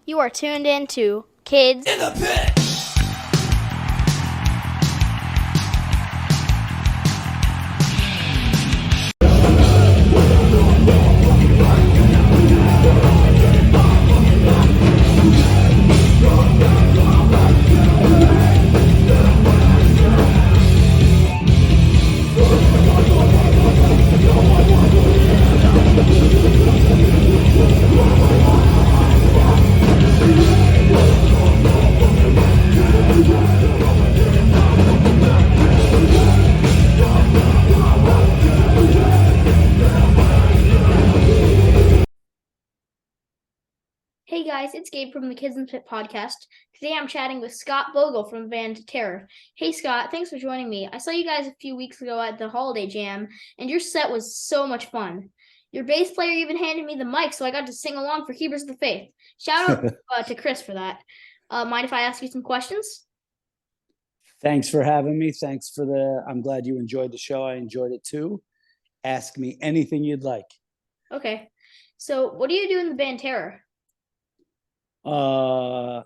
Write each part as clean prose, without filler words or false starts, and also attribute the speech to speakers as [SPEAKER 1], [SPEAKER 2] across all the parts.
[SPEAKER 1] You are tuned in to Kids
[SPEAKER 2] In the Pit.
[SPEAKER 1] Hey guys, it's Gabe from the Kids in the Pit podcast. Today I'm chatting with Scott Vogel from the band Terror. Hey Scott, thanks for joining me. I saw you guys a few weeks ago at the Holiday Jam, and your set was so much fun. Your bass player even handed me the mic, so I got to sing along for Keepers of the Faith. Shout out to Chris for that. Mind if I ask you some questions?
[SPEAKER 3] Thanks for having me. I'm glad you enjoyed the show. I enjoyed it too. Ask me anything you'd like.
[SPEAKER 1] Okay. So, what do you do in the band Terror?
[SPEAKER 3] I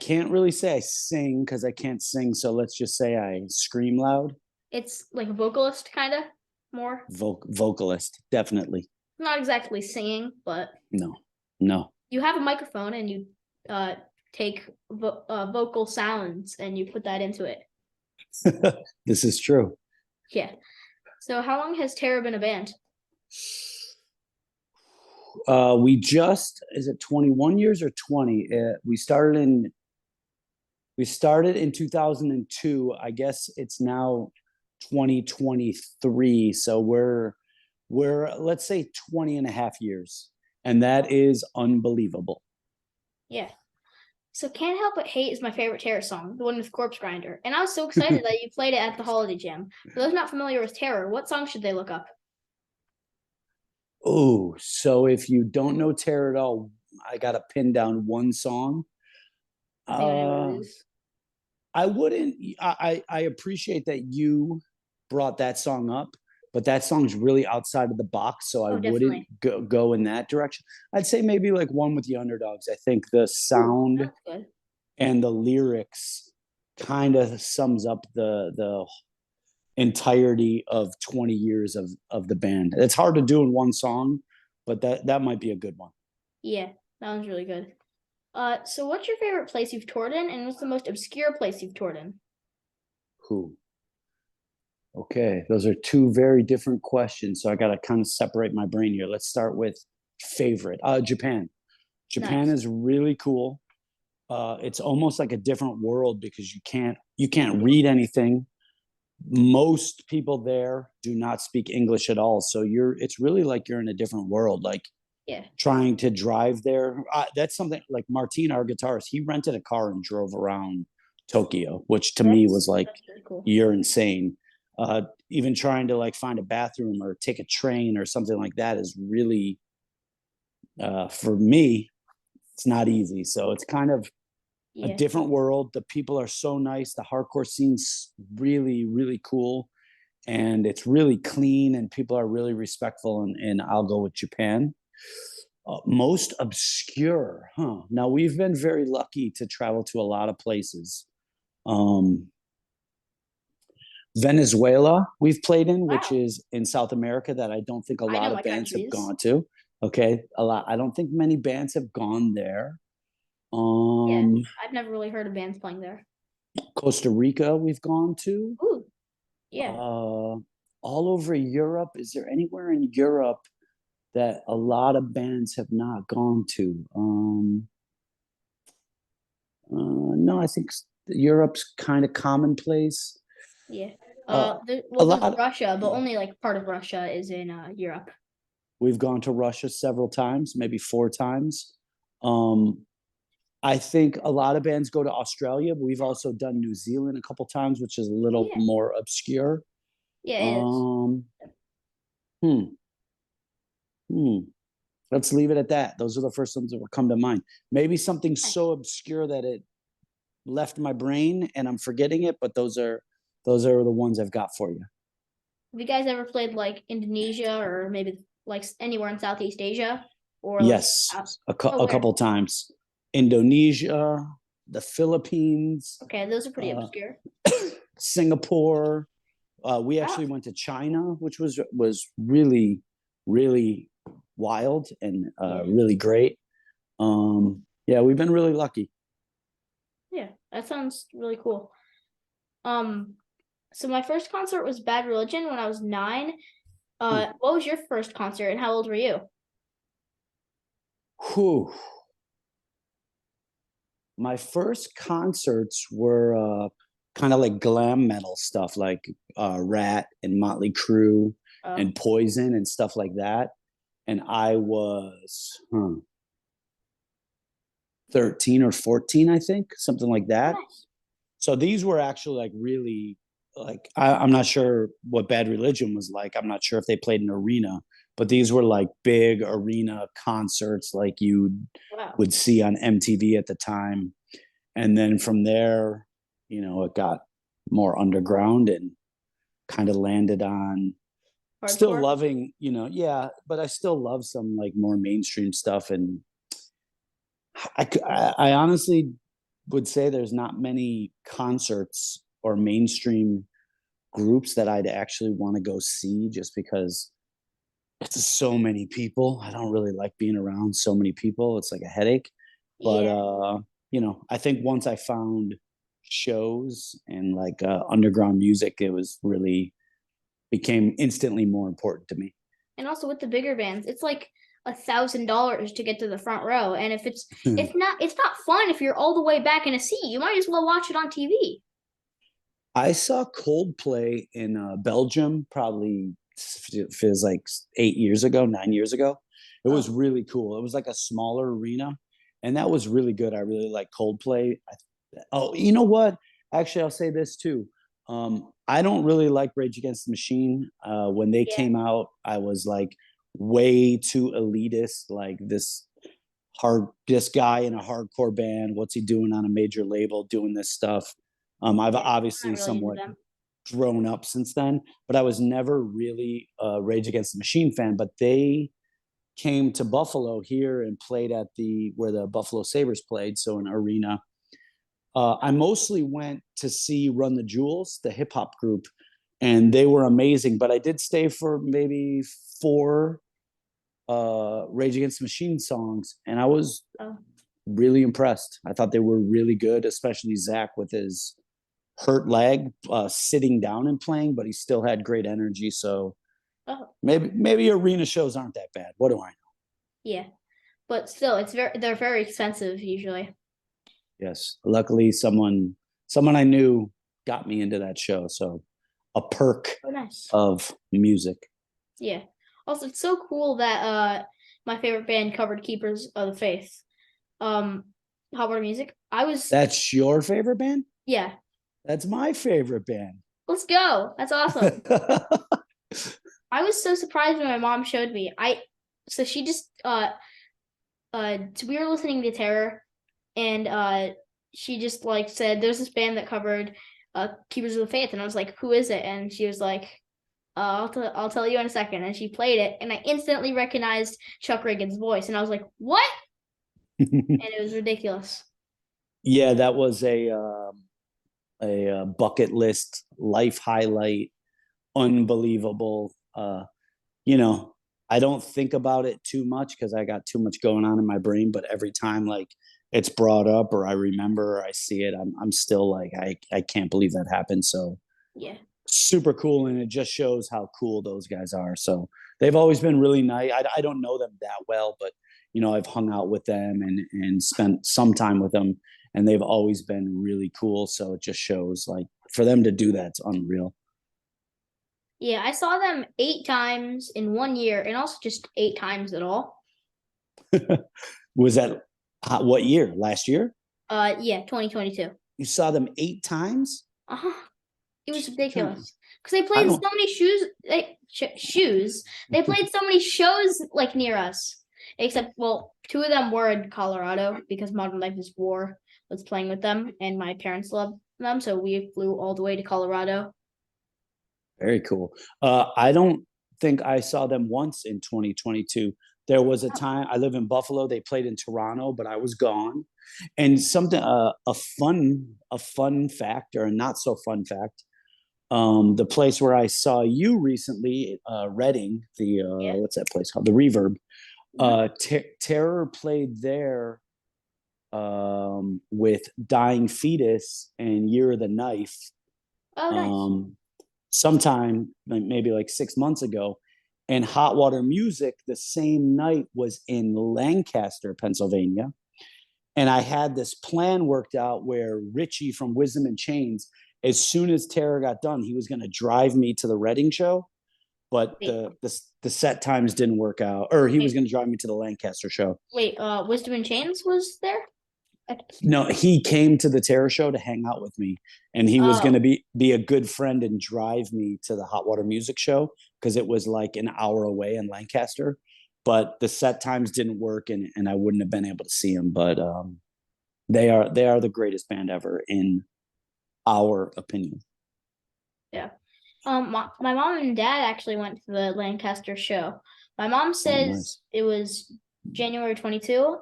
[SPEAKER 3] can't really say I sing because I can't sing. So let's just say I scream loud.
[SPEAKER 1] It's like a vocalist, kind of more.
[SPEAKER 3] Vocalist, definitely.
[SPEAKER 1] Not exactly singing, but
[SPEAKER 3] No.
[SPEAKER 1] you have a microphone and you take vocal sounds and you put that into it.
[SPEAKER 3] This is true.
[SPEAKER 1] Yeah. So how long has Terror been a band?
[SPEAKER 3] Is it 21 years or 20? We started in 2002. I guess it's now 2023. So we're let's say 20 and a half years. And that is unbelievable.
[SPEAKER 1] Yeah. So Can't Help But Hate is my favorite Terror song, the one with Corpse Grinder. And I was so excited that you played it at the Holiday Jam. For those not familiar with Terror, what song should they look up?
[SPEAKER 3] Oh, so if you don't know Terror at all, I got to pin down one song.
[SPEAKER 1] I think I know what it is.
[SPEAKER 3] I wouldn't. I appreciate that you brought that song up, but that song's really outside of the box, so I wouldn't go in that direction. I'd say maybe like One with the Underdogs. I think the sound and the lyrics kind of sums up the entirety of 20 years of the band. It's hard to do in one song, but that might be a good one.
[SPEAKER 1] Yeah, that one's really good. So what's your favorite place you've toured in, and what's the most obscure place you've toured in?
[SPEAKER 3] Okay, those are two very different questions, so I got to kind of separate my brain here. Let's start with favorite. Japan. Japan
[SPEAKER 1] Nice.
[SPEAKER 3] is really cool. It's almost like a different world because you can't read anything. Most people there do not speak English at all, so it's really like you're in a different world. Like trying to drive there. That's something like Martin, our guitarist, he rented a car and drove around Tokyo, which to me was like,
[SPEAKER 1] really cool.
[SPEAKER 3] You're insane. Even trying to like find a bathroom or take a train or something like that is really, for me, it's not easy. So it's kind of a different world. The people are so nice. The hardcore scene's really, really cool. And it's really clean and people are really respectful. And I'll go with Japan. Most obscure, huh? Now we've been very lucky to travel to a lot of places. Venezuela we've played in, which is in South America, that I don't think a lot of bands have gone to. Okay, a lot. I don't think many bands have gone there.
[SPEAKER 1] I've never really heard of bands playing there.
[SPEAKER 3] Costa Rica we've gone to.
[SPEAKER 1] Ooh, yeah.
[SPEAKER 3] All over Europe. Is there anywhere in Europe that a lot of bands have not gone to? No, I think Europe's kind of commonplace.
[SPEAKER 1] Yeah.
[SPEAKER 3] A
[SPEAKER 1] there's
[SPEAKER 3] lot.
[SPEAKER 1] Russia, but only like part of Russia is in Europe.
[SPEAKER 3] We've gone to Russia several times, maybe 4 times. I think a lot of bands go to Australia, but we've also done New Zealand a couple times, which is a little more obscure.
[SPEAKER 1] Yeah, it is.
[SPEAKER 3] Let's leave it at that. Those are the first ones that will come to mind. Maybe something so obscure that it left my brain and I'm forgetting it, but those are the ones I've got for you.
[SPEAKER 1] Have you guys ever played like Indonesia or maybe like anywhere in Southeast Asia? or like
[SPEAKER 3] Yes,
[SPEAKER 1] out? Oh,
[SPEAKER 3] a
[SPEAKER 1] where?
[SPEAKER 3] couple times. Indonesia, the Philippines,
[SPEAKER 1] Okay, those are pretty
[SPEAKER 3] uh,
[SPEAKER 1] obscure.
[SPEAKER 3] Singapore. We
[SPEAKER 1] Wow.
[SPEAKER 3] actually went to China, which was really, really wild and
[SPEAKER 1] Yeah.
[SPEAKER 3] really great. Yeah, we've been really lucky.
[SPEAKER 1] Yeah, that sounds really cool. Um, so my first concert was Bad Religion when I was 9.
[SPEAKER 3] Hmm.
[SPEAKER 1] What was your first concert and how old were you?
[SPEAKER 3] Whew. My first concerts were kind of like glam metal stuff, like Rat and Motley Crue
[SPEAKER 1] Oh,
[SPEAKER 3] and Poison and stuff like that. And I was 13 or 14, I think, something like
[SPEAKER 1] oh,
[SPEAKER 3] that.
[SPEAKER 1] nice.
[SPEAKER 3] So these were actually like really like I'm not sure what Bad Religion was like. I'm not sure if they played an arena, but these were like big arena concerts like you
[SPEAKER 1] Wow.
[SPEAKER 3] would see on MTV at the time. And then from there, it got more underground and kind of landed on still
[SPEAKER 1] Hardcore?
[SPEAKER 3] loving, yeah, but I still love some like more mainstream stuff. And I honestly would say there's not many concerts or mainstream groups that I'd actually want to go see just because it's so many people. I don't really like being around so many people. It's like a headache. But
[SPEAKER 1] Yeah.
[SPEAKER 3] I think once I found shows and like underground music, it was really became instantly more important to me.
[SPEAKER 1] And also with the bigger bands, it's like $1,000 to get to the front row. And if it's not fun if you're all the way back in a seat. You might as well watch it on TV.
[SPEAKER 3] I saw Coldplay in Belgium probably feels like 8 years ago, 9 years ago. It was
[SPEAKER 1] Oh,
[SPEAKER 3] really cool. It was like a smaller arena, and that was really good. I really like Coldplay. Oh, you know what? Actually, I'll say this too. I don't really like Rage Against the Machine. When they
[SPEAKER 1] yeah.
[SPEAKER 3] came out, I was like way too elitist. Like this guy in a hardcore band. What's he doing on a major label doing this stuff? I've
[SPEAKER 1] Yeah. I'm
[SPEAKER 3] obviously
[SPEAKER 1] not really into
[SPEAKER 3] somewhat
[SPEAKER 1] them.
[SPEAKER 3] grown up since then, but I was never really a Rage Against the Machine fan. But they came to Buffalo here and played at the where the Buffalo Sabres played, so an arena. I mostly went to see Run the Jewels, the hip hop group, and they were amazing. But I did stay for maybe four Rage Against the Machine songs, and I was
[SPEAKER 1] Oh,
[SPEAKER 3] really impressed. I thought they were really good, especially Zach with his hurt leg, sitting down and playing, but he still had great energy. So
[SPEAKER 1] oh,
[SPEAKER 3] maybe arena shows aren't that bad. What do I know?
[SPEAKER 1] yeah. But still, they're very expensive usually.
[SPEAKER 3] Yes, luckily someone I knew got me into that show. So a perk
[SPEAKER 1] Oh, nice.
[SPEAKER 3] of music.
[SPEAKER 1] Yeah. Also, it's so cool that my favorite band covered Keepers of the Faith. Um, How about music?
[SPEAKER 3] That's your favorite band?
[SPEAKER 1] Yeah.
[SPEAKER 3] That's my favorite band.
[SPEAKER 1] Let's go. That's awesome. I was so surprised when my mom showed me. So she just so we were listening to Terror, and she just like said there's this band that covered Keepers of the Faith, and I was like, who is it? And she was like, I'll tell you in a second. And she played it, and I instantly recognized Chuck Reagan's voice, and I was like, what? And it was ridiculous.
[SPEAKER 3] Yeah, that was a bucket list life highlight. Unbelievable. You know, I don't think about it too much because I got too much going on in my brain. But every time like it's brought up or I remember or I see it, I'm still like I can't believe that happened. So
[SPEAKER 1] Yeah.
[SPEAKER 3] super cool, and it just shows how cool those guys are. So they've always been really nice. I don't know them that well, but I've hung out with them and spent some time with them, and they've always been really cool. So it just shows like for them to do that's unreal.
[SPEAKER 1] Yeah, I saw them 8 times in 1 year, and also just 8 times at all.
[SPEAKER 3] Was that what year? Last year?
[SPEAKER 1] Yeah, 2022.
[SPEAKER 3] You saw them 8 times?
[SPEAKER 1] Uh-huh. It was
[SPEAKER 3] Trying,
[SPEAKER 1] ridiculous because they
[SPEAKER 3] I
[SPEAKER 1] played so
[SPEAKER 3] don't.
[SPEAKER 1] many shoes. They played so many shows like near us. Except, well, 2 of them were in Colorado because Modern Life is War was playing with them, and my parents loved them, so we flew all the way to Colorado.
[SPEAKER 3] Very cool. I don't think I saw them once in 2022. There was a
[SPEAKER 1] Oh,
[SPEAKER 3] time I live in Buffalo. They played in Toronto, but I was gone. And something a fun fact or a not so fun fact. The place where I saw you recently, Reading, the
[SPEAKER 1] yeah.
[SPEAKER 3] what's that place called? The Reverb.
[SPEAKER 1] Mhm.
[SPEAKER 3] Terror played there with Dying Fetus and Year of the Knife
[SPEAKER 1] Oh, nice.
[SPEAKER 3] um, sometime maybe like 6 months ago. And Hot Water Music the same night was in Lancaster, Pennsylvania. And I had this plan worked out where Richie from Wisdom and Chains, as soon as Terror got done, he was going to drive me to the Reading show, but
[SPEAKER 1] Wait,
[SPEAKER 3] the set times didn't work out, or he was
[SPEAKER 1] wait,
[SPEAKER 3] going to drive me to the Lancaster show.
[SPEAKER 1] wait. Wisdom and Chains was there?
[SPEAKER 3] No, he came to the Terror show to hang out with me, and he was going to
[SPEAKER 1] Oh,
[SPEAKER 3] be a good friend and drive me to the Hot Water Music show because it was like an hour away in Lancaster. But the set times didn't work, and I wouldn't have been able to see him. But they are the greatest band ever in our opinion.
[SPEAKER 1] yeah. My mom and dad actually went to the Lancaster show. My mom
[SPEAKER 3] Oh,
[SPEAKER 1] says
[SPEAKER 3] nice.
[SPEAKER 1] it was January 22,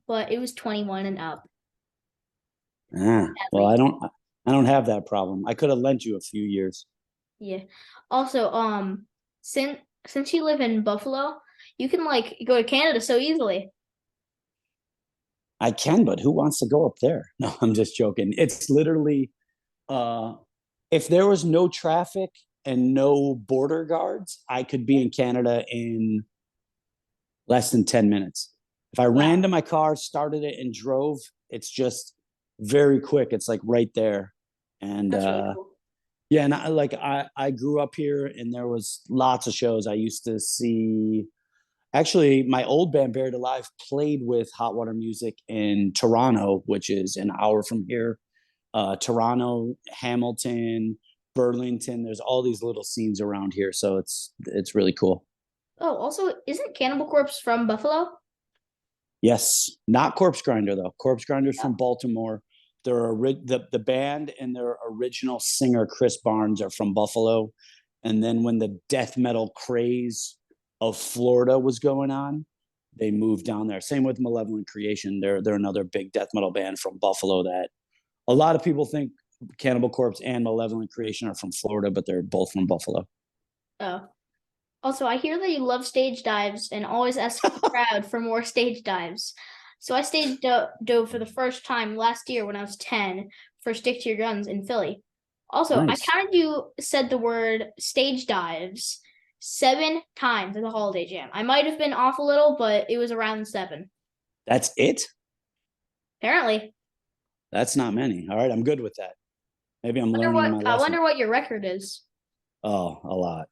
[SPEAKER 1] but it was 21 and up,
[SPEAKER 3] Well,
[SPEAKER 1] sadly.
[SPEAKER 3] I don't have that problem. I could have lent you a few years.
[SPEAKER 1] Yeah. Also, since since you live in Buffalo, you can like go to Canada so easily.
[SPEAKER 3] I can, but who wants to go up there? No, I'm just joking. It's literally, uh, if there was no traffic and no border guards, I could be
[SPEAKER 1] Yeah.
[SPEAKER 3] in Canada in less than 10 minutes. If I ran
[SPEAKER 1] Wow,
[SPEAKER 3] to my car, started it, and drove, it's just very quick. It's like right there. And
[SPEAKER 1] that's really cool.
[SPEAKER 3] yeah, and I grew up here, and there was lots of shows I used to see. Actually, my old band Buried Alive played with Hot Water Music in Toronto, which is an hour from here. Toronto, Hamilton, Burlington. There's all these little scenes around here, so it's really cool.
[SPEAKER 1] Oh, also, isn't Cannibal Corpse from Buffalo?
[SPEAKER 3] Yes, not Corpse Grinder though. Corpse Grinder's from
[SPEAKER 1] Oh,
[SPEAKER 3] Baltimore. The band and their original singer Chris Barnes are from Buffalo. And then when the death metal craze of Florida was going on, they moved down there. Same with Malevolent Creation. They're another big death metal band from Buffalo that a lot of people think Cannibal Corpse and Malevolent Creation are from Florida, but they're both from Buffalo.
[SPEAKER 1] oh. Also, I hear that you love stage dives and always ask the crowd for more stage dives. So I dove for the first time last year when I was 10 for Stick to Your Guns in Philly. Also, I
[SPEAKER 3] Nice.
[SPEAKER 1] counted you said the word stage dives 7 times in the holiday jam. I might have been off a little, but it was around seven.
[SPEAKER 3] That's it?
[SPEAKER 1] Apparently.
[SPEAKER 3] That's not many. All right, I'm good with that. Maybe I'm learning my
[SPEAKER 1] I
[SPEAKER 3] lesson.
[SPEAKER 1] wonder what your record is.
[SPEAKER 3] Oh, a lot.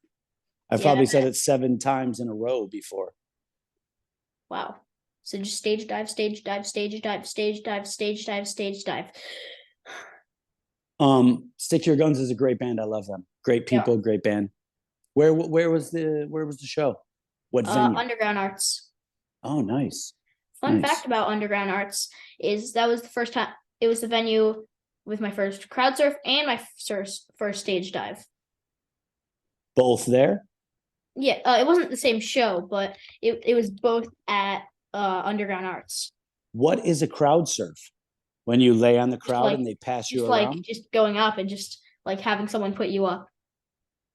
[SPEAKER 3] I've
[SPEAKER 1] Yeah, I
[SPEAKER 3] probably said
[SPEAKER 1] bet.
[SPEAKER 3] it 7 times in a row before.
[SPEAKER 1] Wow. So just stage dive, stage dive, stage dive, stage dive, stage dive, stage dive.
[SPEAKER 3] Stick to Your Guns is a great band. I love them. Great
[SPEAKER 1] Yeah.
[SPEAKER 3] people, great band. Where was the show? What venue?
[SPEAKER 1] Underground Arts.
[SPEAKER 3] Oh, nice,
[SPEAKER 1] Fun fact
[SPEAKER 3] nice.
[SPEAKER 1] about Underground Arts is that was the first time it was the venue with my first crowd surf and my first stage dive.
[SPEAKER 3] Both there.
[SPEAKER 1] Yeah, it wasn't the same show, but it was both at Underground Arts.
[SPEAKER 3] What is a crowd surf? When you lay on the
[SPEAKER 1] Just
[SPEAKER 3] crowd
[SPEAKER 1] like
[SPEAKER 3] and they pass you
[SPEAKER 1] just like
[SPEAKER 3] around
[SPEAKER 1] just going up and just like having someone put you up.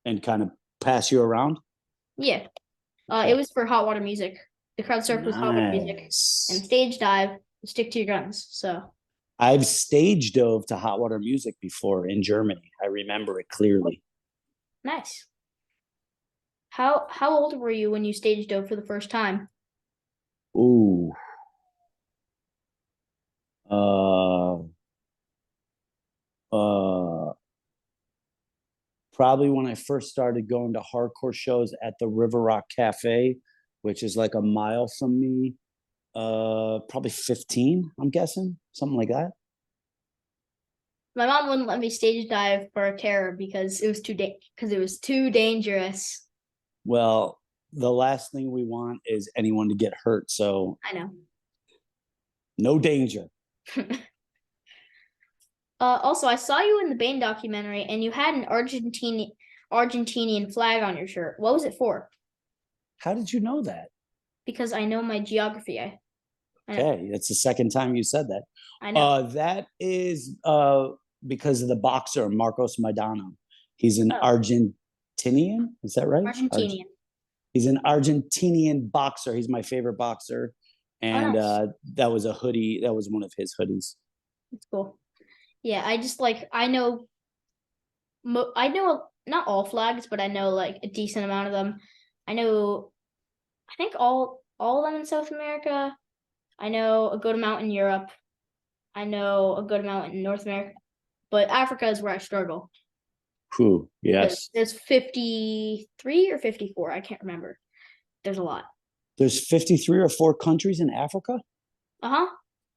[SPEAKER 3] and kind of pass you around.
[SPEAKER 1] Yeah. It
[SPEAKER 3] Okay.
[SPEAKER 1] was for hot water music. The crowd surf was hot water music, and
[SPEAKER 3] Nice.
[SPEAKER 1] stage dive stick to your guns. So
[SPEAKER 3] I've stage dove to Hot Water Music before in Germany. I remember it clearly.
[SPEAKER 1] nice. How old were you when you stage dove for the first time?
[SPEAKER 3] Ooh. Uh, uh, Probably when I first started going to hardcore shows at the River Rock Cafe, which is like a mile from me. Probably 15, I'm guessing, something like that.
[SPEAKER 1] My mom wouldn't let me stage dive for a terror because it was too dangerous.
[SPEAKER 3] Well, the last thing we want is anyone to get hurt, so
[SPEAKER 1] I know.
[SPEAKER 3] no danger.
[SPEAKER 1] Also, I saw you in the Bane documentary, and you had an Argentinian flag on your shirt. What was it for?
[SPEAKER 3] How did you know that?
[SPEAKER 1] because I know my geography. I know.
[SPEAKER 3] Okay, it's the second time you said that.
[SPEAKER 1] I know.
[SPEAKER 3] That is because of the boxer Marcos Maidana. He's an
[SPEAKER 1] Oh,
[SPEAKER 3] Argentinian. Is that right?
[SPEAKER 1] Argentinian.
[SPEAKER 3] He's an Argentinian boxer. He's my favorite boxer,
[SPEAKER 1] Oh,
[SPEAKER 3] and
[SPEAKER 1] nice.
[SPEAKER 3] that was a hoodie. That was one of his hoodies.
[SPEAKER 1] That's cool. Yeah, I just like I know not all flags, but I know like a decent amount of them. I know I think all of them in South America. I know a good amount in Europe. I know a good amount in North America, but Africa is where I struggle
[SPEAKER 3] Whew,
[SPEAKER 1] because
[SPEAKER 3] yes.
[SPEAKER 1] there's 53 or 54. I can't remember. There's a lot.
[SPEAKER 3] There's 53 or 4 countries in Africa?
[SPEAKER 1] Uh-huh.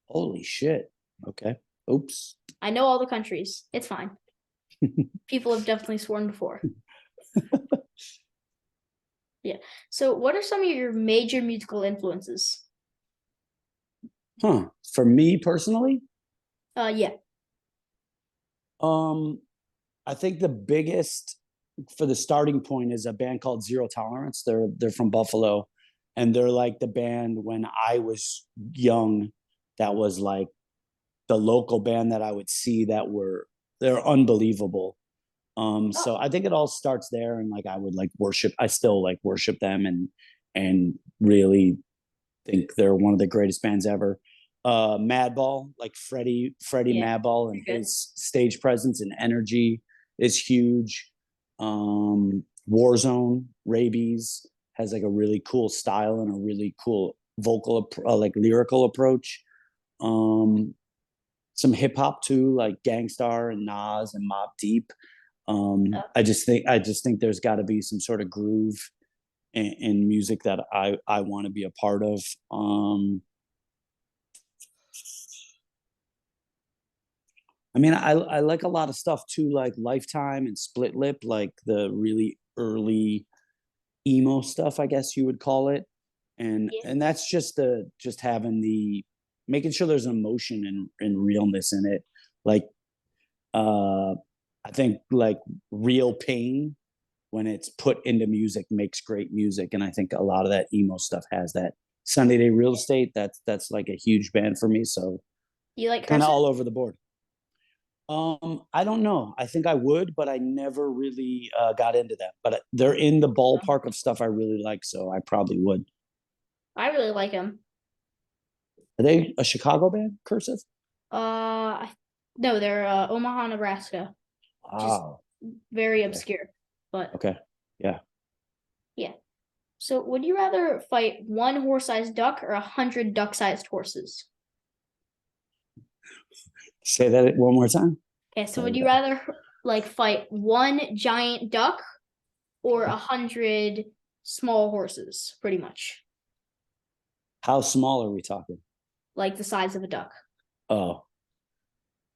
[SPEAKER 3] Holy shit. Okay. Oops.
[SPEAKER 1] I know all the countries. It's fine. People have definitely sworn before. Yeah. So what are some of your major musical influences?
[SPEAKER 3] Huh. For me personally,
[SPEAKER 1] Yeah.
[SPEAKER 3] um, I think the biggest for the starting point is a band called Zero Tolerance. They're from Buffalo, and they're like the band when I was young. That was like the local band that I would see that they're unbelievable.
[SPEAKER 1] Oh,
[SPEAKER 3] So I think it all starts there, and like I would like worship. I still like worship them, and really think they're one of the greatest bands ever. Madball, like Freddie
[SPEAKER 1] yeah.
[SPEAKER 3] Madball, and
[SPEAKER 1] Pretty good.
[SPEAKER 3] his stage presence and energy is huge. Warzone, Rabies has like a really cool style and a really cool vocal, like lyrical approach. Um, some hip hop too, like Gangstar and Nas and Mobb Deep. I just think there's got to be some sort of groove in music that I want to be a part of. I mean, I like a lot of stuff too, like Lifetime and Split Lip, like the really early emo stuff, I guess you would call it.
[SPEAKER 1] Yeah.
[SPEAKER 3] And that's just having the making sure there's emotion and realness in it. Like uh I think like real pain when it's put into music makes great music. And I think a lot of that emo stuff has that. Sunday Day Real Estate, that's like a huge band for me. So
[SPEAKER 1] You like
[SPEAKER 3] kind of
[SPEAKER 1] cursive?
[SPEAKER 3] all over the board. I don't know. I think I would, but I never really got into that. But they're in the ballpark of stuff I really like, so I probably would.
[SPEAKER 1] I really like him.
[SPEAKER 3] Are they a Chicago band? Cursive?
[SPEAKER 1] No, they're Omaha, Nebraska. Just
[SPEAKER 3] Wow.
[SPEAKER 1] very
[SPEAKER 3] Okay.
[SPEAKER 1] obscure. But
[SPEAKER 3] Okay. Yeah.
[SPEAKER 1] yeah. So would you rather fight one horse-sized duck or 100 duck-sized horses?
[SPEAKER 3] Say that one more time.
[SPEAKER 1] Okay, so
[SPEAKER 3] Sorry
[SPEAKER 1] would
[SPEAKER 3] about
[SPEAKER 1] you
[SPEAKER 3] that.
[SPEAKER 1] rather like fight one giant duck or 100 small horses, pretty much?
[SPEAKER 3] How small are we talking?
[SPEAKER 1] Like the size of a duck.
[SPEAKER 3] Oh.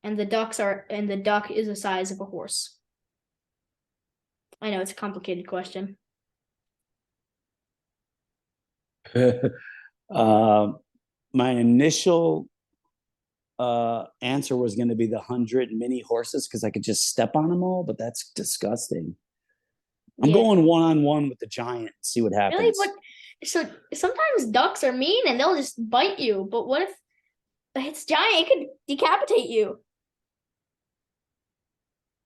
[SPEAKER 1] And the duck is the size of a horse. I know it's a complicated question.
[SPEAKER 3] uh, my initial answer was going to be the 100 mini horses because I could just step on them all, but that's disgusting. I'm
[SPEAKER 1] Yeah.
[SPEAKER 3] going one on one with the giant. See what
[SPEAKER 1] Really?
[SPEAKER 3] happens.
[SPEAKER 1] What? So sometimes ducks are mean and they'll just bite you. But what if it's giant? It could decapitate you.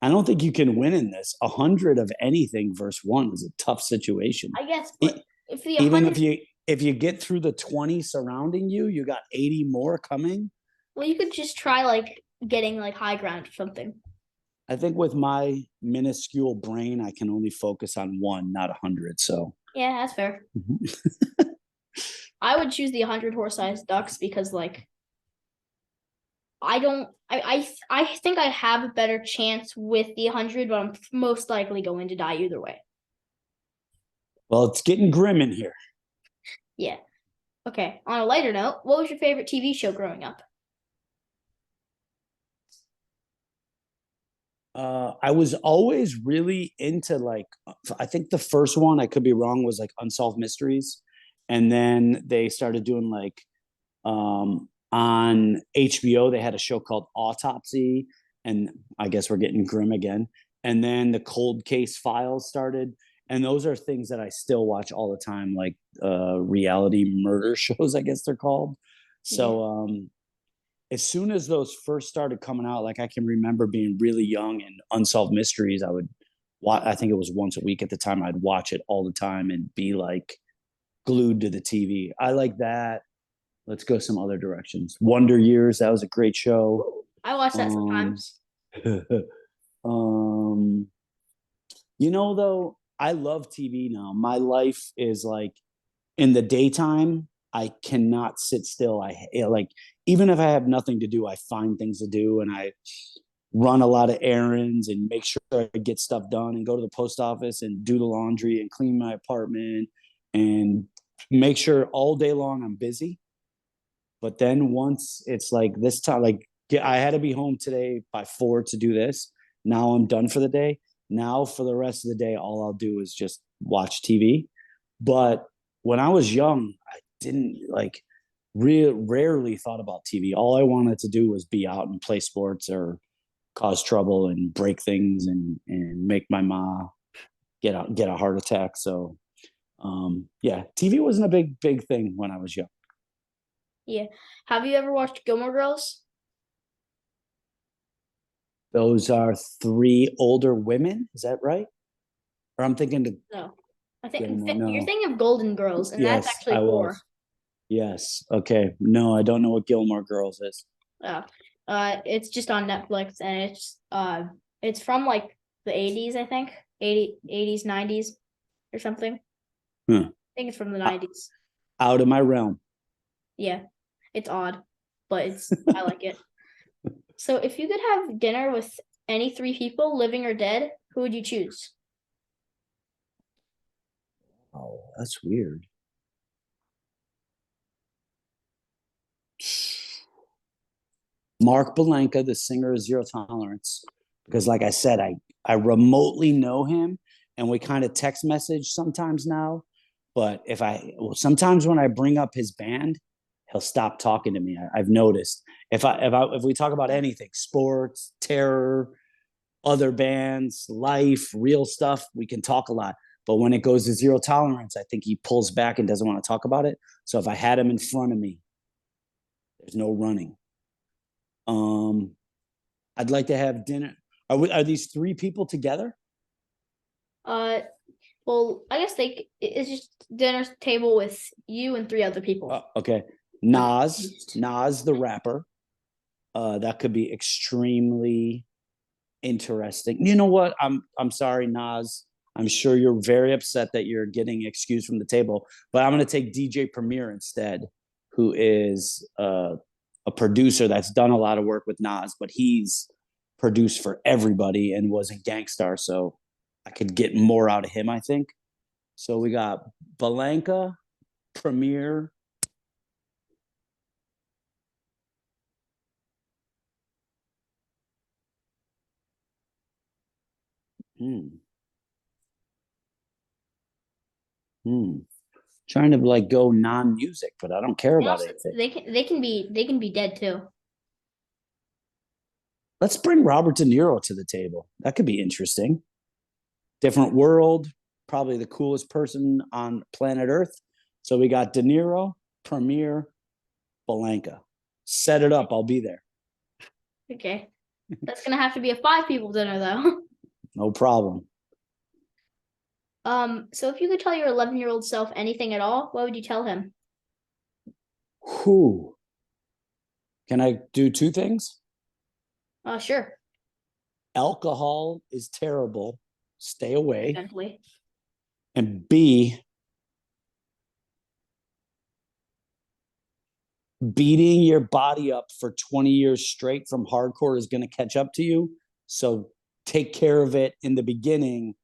[SPEAKER 3] I don't think you can win in this. 100 of anything versus one is a tough situation.
[SPEAKER 1] I guess, but if the
[SPEAKER 3] Even
[SPEAKER 1] 100,
[SPEAKER 3] if you get through the 20 surrounding you, you got 80 more coming.
[SPEAKER 1] well, you could just try like getting like high ground or something.
[SPEAKER 3] I think with my minuscule brain, I can only focus on one, not 100. So
[SPEAKER 1] Yeah, that's fair. I would choose the 100 horse-sized ducks because like I don't I think I have a better chance with the 100, but I'm most likely going to die either way.
[SPEAKER 3] well, it's getting grim in here.
[SPEAKER 1] Yeah. Okay. On a lighter note, what was your favorite TV show growing up?
[SPEAKER 3] I was always really into like I think the first one, I could be wrong, was like Unsolved Mysteries. And then they started doing like on HBO, they had a show called Autopsy, and I guess we're getting grim again. And then the Cold Case Files started, And those are things that I still watch all the time, like reality murder shows, I guess they're called.
[SPEAKER 1] Yeah.
[SPEAKER 3] So as soon as those first started coming out, like I can remember being really young and Unsolved Mysteries, I would watch, I think it was once a week at the time, I'd watch it all the time and be like glued to the TV. I like that. Let's go some other directions. Wonder Years, that was a great show.
[SPEAKER 1] I watch that
[SPEAKER 3] Um,
[SPEAKER 1] sometimes.
[SPEAKER 3] um, though, I love TV now. My life is like in the daytime, I cannot sit still. Like, even if I have nothing to do, I find things to do and I run a lot of errands and make sure I get stuff done and go to the post office and do the laundry and clean my apartment and make sure all day long I'm busy. But then once it's like this time, like I had to be home today by 4 to do this. Now I'm done for the day. Now for the rest of the day, all I'll do is just watch TV. But when I was young, I didn't like rarely thought about TV. All I wanted to do was be out and play sports or cause trouble and break things and make my ma get a heart attack. So yeah, TV wasn't a big thing when I was young.
[SPEAKER 1] Yeah. Have you ever watched Gilmore Girls?
[SPEAKER 3] Those are 3 older women. Is that right? Or I'm thinking to
[SPEAKER 1] No. I think
[SPEAKER 3] Gilmore.
[SPEAKER 1] you're
[SPEAKER 3] No.
[SPEAKER 1] thinking of Golden Girls, and that's
[SPEAKER 3] Yes,
[SPEAKER 1] actually
[SPEAKER 3] I
[SPEAKER 1] 4.
[SPEAKER 3] was. Yes. Okay. No, I don't know what Gilmore Girls is.
[SPEAKER 1] Uh, it's just on Netflix, and it's from like the 80s, I think, 80s, 90s, or something.
[SPEAKER 3] Huh.
[SPEAKER 1] I think it's from the 90s.
[SPEAKER 3] Out of my realm.
[SPEAKER 1] Yeah, it's odd, but I like it. So, if you could have dinner with any 3 people, living or dead, who would you choose?
[SPEAKER 3] Oh, that's weird. Mark Belenka, the singer of Zero Tolerance, because like I said, I remotely know him, and we kind of text message sometimes now. But sometimes when I bring up his band, he'll stop talking to me. I've noticed if we talk about anything, sports, terror, other bands, life, real stuff, we can talk a lot. But when it goes to Zero Tolerance, I think he pulls back and doesn't want to talk about it. So if I had him in front of me, there's no running. Um, I'd like to have dinner. Are these 3 people together?
[SPEAKER 1] Uh, well, I guess it's just dinner table with you and 3 other people.
[SPEAKER 3] Okay. Nas, the rapper. That could be extremely interesting. You know what? I'm sorry, Nas. I'm sure you're very upset that you're getting excused from the table, but I'm going to take DJ Premier instead, who is a producer that's done a lot of work with Nas, but he's produced for everybody and was in Gangstar, so I could get more out of him, I think. So we got Balanca, Premier. Hmm. Hmm. Trying to like go non-music, but I don't care
[SPEAKER 1] And
[SPEAKER 3] about
[SPEAKER 1] also,
[SPEAKER 3] anything.
[SPEAKER 1] they can be dead too.
[SPEAKER 3] Let's bring Robert De Niro to the table. That could be interesting. Different world, probably the coolest person on planet Earth. So we got De Niro, Premier, Belenka. Set it up. I'll be there.
[SPEAKER 1] Okay, that's gonna have to be a 5 people dinner though.
[SPEAKER 3] No problem.
[SPEAKER 1] So if you could tell your 11-year-old self anything at all, what would you tell him?
[SPEAKER 3] Who? Can I do 2 things?
[SPEAKER 1] Sure.
[SPEAKER 3] Alcohol is terrible. Stay away.
[SPEAKER 1] Definitely.
[SPEAKER 3] And B, beating your body up for 20 years straight from hardcore is going to catch up to you. So take care of it in the beginning.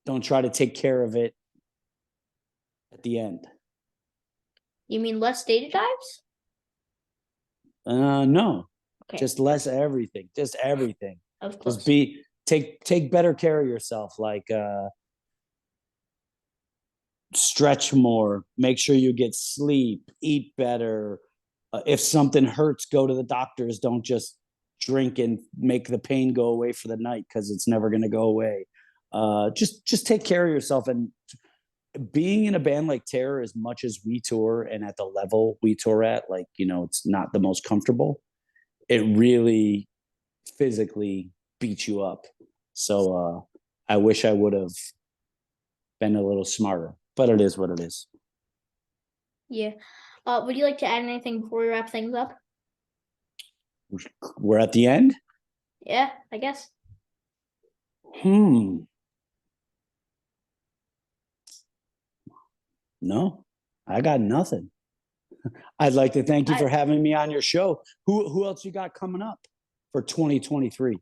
[SPEAKER 3] Don't try to take care of it at the end.
[SPEAKER 1] You mean less data dives?
[SPEAKER 3] No,
[SPEAKER 1] Okay.
[SPEAKER 3] just less everything. Just everything.
[SPEAKER 1] Of course.
[SPEAKER 3] Just take better care of yourself. Like stretch more. Make sure you get sleep. Eat better. If something hurts, go to the doctors. Don't just drink and make the pain go away for the night because it's never going to go away. just take care of yourself. And being in a band like Terror, as much as we tour and at the level we tour at, like, it's not the most comfortable. It really physically beats you up. So I wish I would have been a little smarter, but it is what it is.
[SPEAKER 1] Yeah. Would you like to add anything before we wrap things up?
[SPEAKER 3] We're at the end?
[SPEAKER 1] Yeah, I guess.
[SPEAKER 3] No, I got nothing. I'd like to thank you for having me on your show. Who else you got coming up for 2023?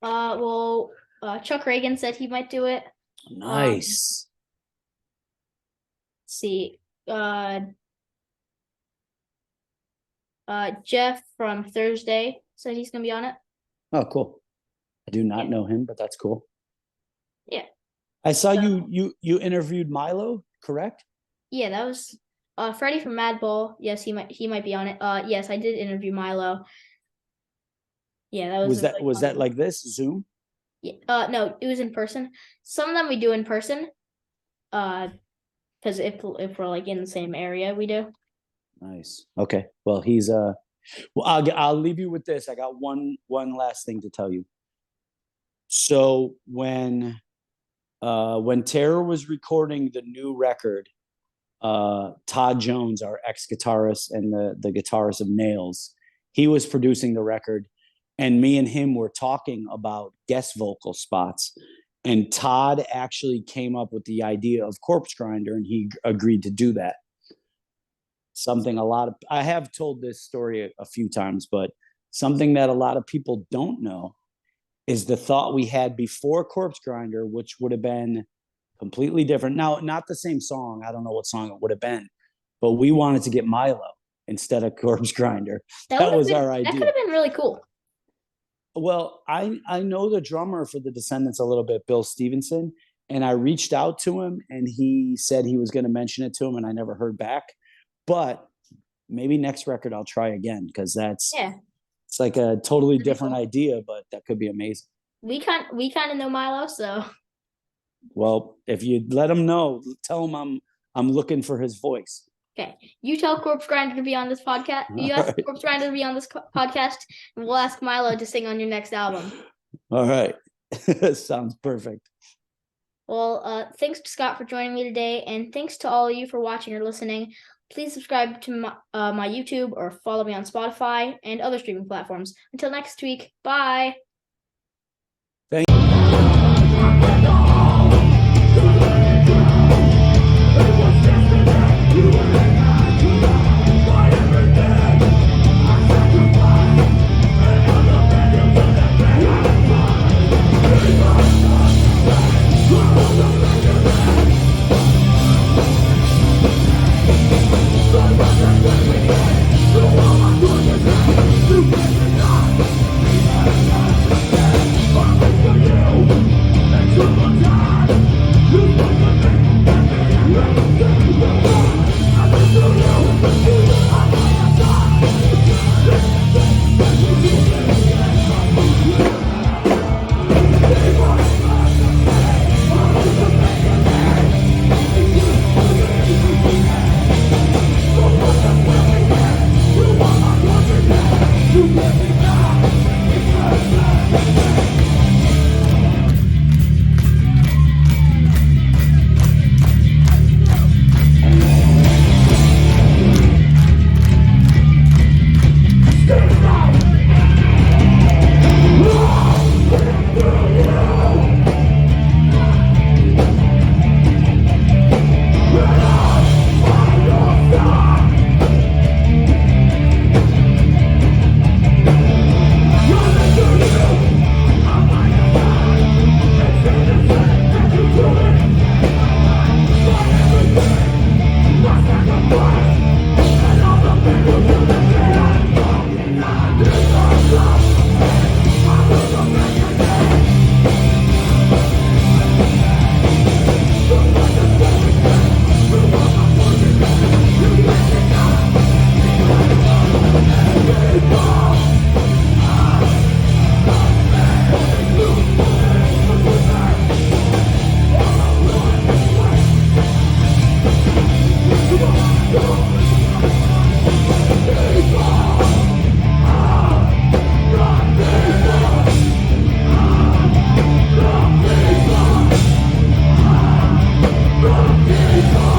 [SPEAKER 1] Well, Chuck Reagan said he might do it.
[SPEAKER 3] Nice.
[SPEAKER 1] Let's see. Jeff from Thursday said he's gonna be on it.
[SPEAKER 3] Oh, cool. I do not know him, but that's cool.
[SPEAKER 1] Yeah.
[SPEAKER 3] I saw you interviewed Milo, correct?
[SPEAKER 1] Yeah, that was Freddie from Madball. Yes, he might be on it. Yes, I did interview Milo. Yeah, that
[SPEAKER 3] was that like this Zoom?
[SPEAKER 1] Yeah. No, it was in person. Some of them we do in person. Because if we're like in the same area, we do.
[SPEAKER 3] Nice. Okay. Well, he's well, I'll leave you with this. I got one last thing to tell you. So when Terror was recording the new record, Todd Jones, our ex-guitarist and the guitarist of Nails, he was producing the record, and me and him were talking about guest vocal spots. And Todd actually came up with the idea of Corpse Grinder, and he agreed to do that. Something I have told this story a few times, but something that a lot of people don't know is the thought we had before Corpse Grinder, which would have been completely different. Now, not the same song. I don't know what song it would have been, but we wanted to get Milo instead of Corpse Grinder. That was our idea.
[SPEAKER 1] That could have been really cool.
[SPEAKER 3] Well, I know the drummer for the Descendants a little bit, Bill Stevenson, and I reached out to him, and he said he was going to mention it to him, and I never heard back. But maybe next record I'll try again, because it's like a totally different idea, but that could be amazing.
[SPEAKER 1] We kind of know Milo, so.
[SPEAKER 3] Well, if you let him know, tell him I'm looking for his voice.
[SPEAKER 1] Okay, you tell Corpse Grinder to be on this podcast. You ask Corpse Grinder to be on this podcast, and we'll ask Milo to sing on your next album.
[SPEAKER 3] All right, sounds perfect.
[SPEAKER 1] Well, thanks to Scott for joining me today, and thanks to all of you for watching or listening. Please subscribe to my YouTube or follow me on Spotify and other streaming platforms. Until next week, bye.
[SPEAKER 3] Thank you.
[SPEAKER 2] You
[SPEAKER 1] Bye.